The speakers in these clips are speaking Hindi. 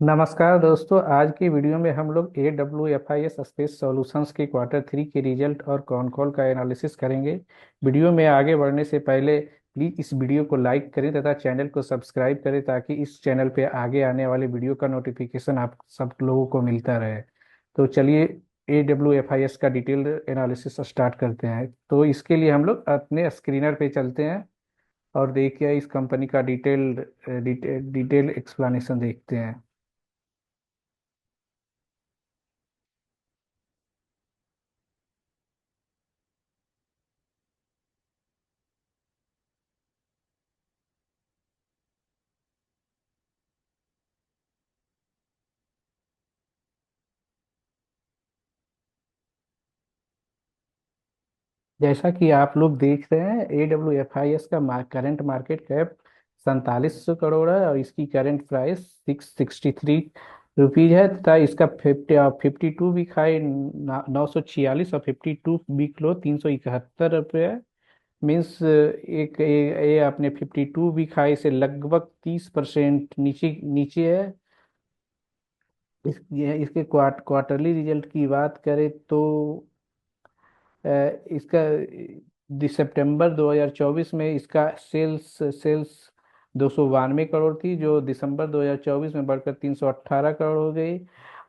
नमस्कार दोस्तों। आज की वीडियो में हम लोग AWFIS स्पेस सॉल्यूशंस के क्वार्टर 3 के रिजल्ट और कॉन कॉल का एनालिसिस करेंगे। वीडियो में आगे बढ़ने से पहले प्लीज इस वीडियो को लाइक करें तथा चैनल को सब्सक्राइब करें ताकि इस चैनल पे आगे आने वाले वीडियो का नोटिफिकेशन आप सब लोगों को मिलता रहे। तो चलिए AWFIS का डिटेल एनालिसिस स्टार्ट करते हैं। तो इसके लिए हम लोग अपने स्क्रीनर पे चलते हैं और देखिए इस कंपनी का डिटेल एक्सप्लेनेशन देखते हैं। जैसा कि आप लोग देख रहे हैं, AWFIS का करंट मार्केट कैप 4700 करोड़ है और इसकी करंट प्राइस 663 रुपीज है तथा इसका 52 वीक हाई 946 और 52 वीक लो 371 रुपये है। मीन्स ये अपने 52 वीक हाई से लगभग 30% नीचे नीचे है। इसके क्वार्टरली रिजल्ट की बात करें तो इसका सितंबर 2024 में इसका सेल्स 292 करोड़ थी, जो दिसंबर 2024 में बढ़कर 318 करोड़ हो गई।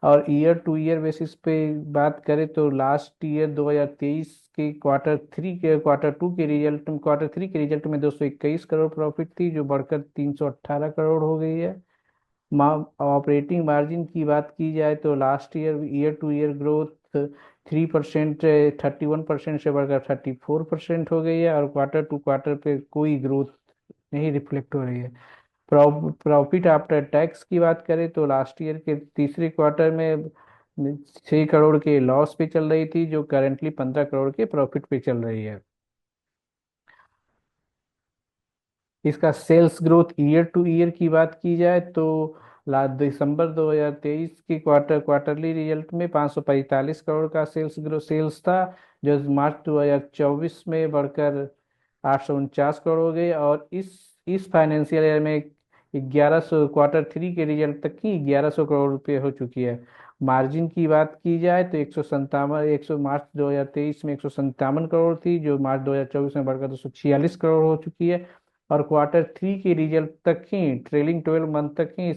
और ईयर टू ईयर बेसिस पे बात करें तो लास्ट ईयर 2023 के क्वार्टर 3 के रिजल्ट में 221 करोड़ प्रॉफिट थी, जो बढ़कर 318 करोड़ हो गई है। ऑपरेटिंग मार्जिन की बात की जाए तो last year year to year growth 3%, 31% से बढ़कर 34% हो गई है और क्वार्टर टू क्वार्टर पे कोई ग्रोथ नहीं रिफ्लेक्ट हो रही है। प्रॉफिट आफ्टर टैक्स की बात करें तो लास्ट ईयर के तीसरे क्वार्टर में 6 करोड़ के लॉस पे चल रही थी, जो करेंटली 15 करोड़ के प्रॉफिट पे चल रही है। इसका sales growth year to year की बात की जाए तो दिसंबर 2023 की क्वार्टरली रिजल्ट में 545 करोड़ का सेल्स था, जो मार्च 2024 में बढ़कर 849 करोड़ हो गए। और इस फाइनेंशियल ईयर में 1100 क्वार्टर 3 के रिजल्ट तक की 1100 करोड़ रुपए हो चुकी है। मार्जिन की बात की जाए तो 157 100 मार्च 2023 में 157 करोड़ थी, जो मार्च 2024 में बढ़कर 246 करोड़ हो चुकी है। और क्वार्टर 3 के रिजल्ट तक ही ट्रेलिंग 12 मंथ तक ही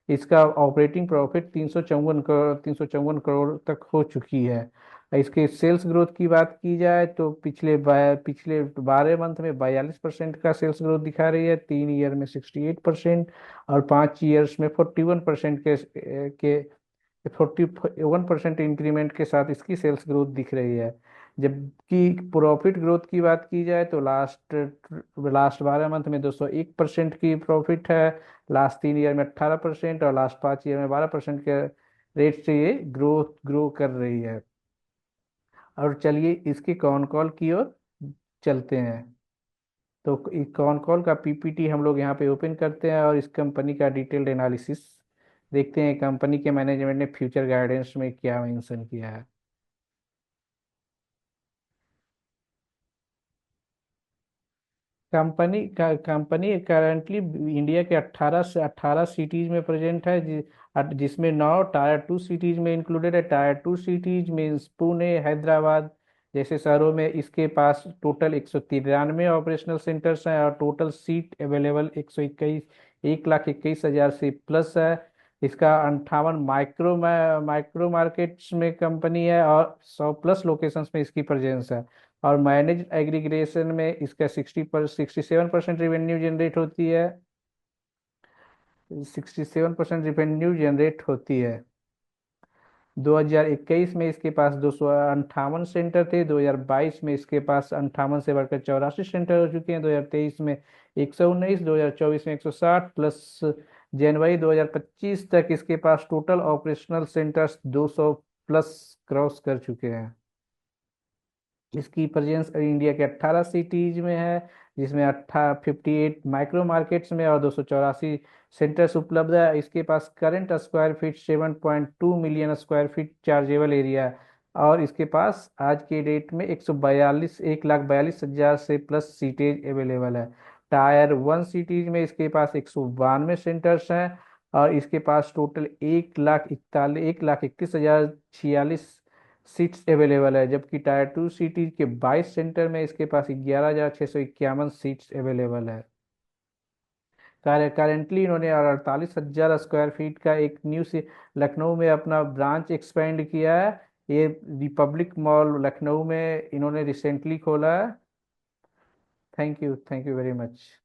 इसका ऑपरेटिंग प्रॉफिट 354 करोड़ तक हो चुकी है। इसके सेल्स ग्रोथ की बात की जाए तो पिछले 12 मंथ में 42% का सेल्स ग्रोथ दिखा रही है, 3 ईयर में 68% और 5 ईयर्स में 41% के 41% इंक्रीमेंट के साथ इसकी सेल्स ग्रोथ दिख रही है। जबकि प्रॉफिट ग्रोथ की बात की जाए तो लास्ट लास्ट 12 मंथ में 201% की प्रॉफिट है, लास्ट 3 ईयर में 18% और लास्ट 5 ईयर में 12% के रेट से ये ग्रो कर रही है। और चलिए इसके कॉन कॉल की ओर चलते हैं। तो इस कॉन कॉल का पीपीटी हम लोग यहाँ पे ओपन करते हैं और इस कंपनी का डिटेल्ड एनालिसिस देखते हैं कंपनी के मैनेजमेंट ने फ्यूचर गाइडेंस में क्या मेंशन किया है। कंपनी करंटली इंडिया के 18 सिटीज में प्रेजेंट है, जिसमें 9 टायर 2 सिटीज में इंक्लूडेड है। Tyre 2 cities means Pune, Hyderabad जैसे शहरों में इसके पास टोटल 193 ऑपरेशनल सेंटर्स हैं और टोटल सीट अवेलेबल 1,21,000 से प्लस है। इसका 58 माइक्रो मार्केट्स में कंपनी है और 100 प्लस लोकेशंस में इसकी प्रेजेंस है। और मैनेज एग्रीगेशन में इसका 67% रिवेन्यू जनरेट होती है। 67% रिवेन्यू जनरेट होती है। 2021 में इसके पास 258 सेंटर थे, 2022 में इसके पास 58 से बढ़कर 84 सेंटर हो चुके हैं, 2023 में 119, 2024 में 160 प्लस जनवरी 2025 तक इसके पास total operational centres 200 plus cross कर चुके हैं। इसकी प्रेजेंस इंडिया के 18 सिटीज में है, जिसमें 58 माइक्रो मार्केट्स में और 284 सेंटर्स उपलब्ध है। इसके पास current square feet 7.2 million square feet chargeable area है। और इसके पास आज के डेट में 1,42,000 से प्लस सीटेज अवेलेबल है। टायर 1 सिटीज में इसके पास 192 सेंटर्स हैं और इसके पास टोटल 1,41,046 सीट्स अवेलेबल है, जबकि टायर 2 सिटी के 22 सेंटर में इसके पास 11,651 सीट्स अवेलेबल है। करेंटली इन्होंने 48,000 स्क्वायर फीट का एक न्यू से लखनऊ में अपना ब्रांच एक्सपेंड किया है। ये रिपब्लिक मॉल लखनऊ में इन्होंने रिसेंटली खोला है। Thank you very much.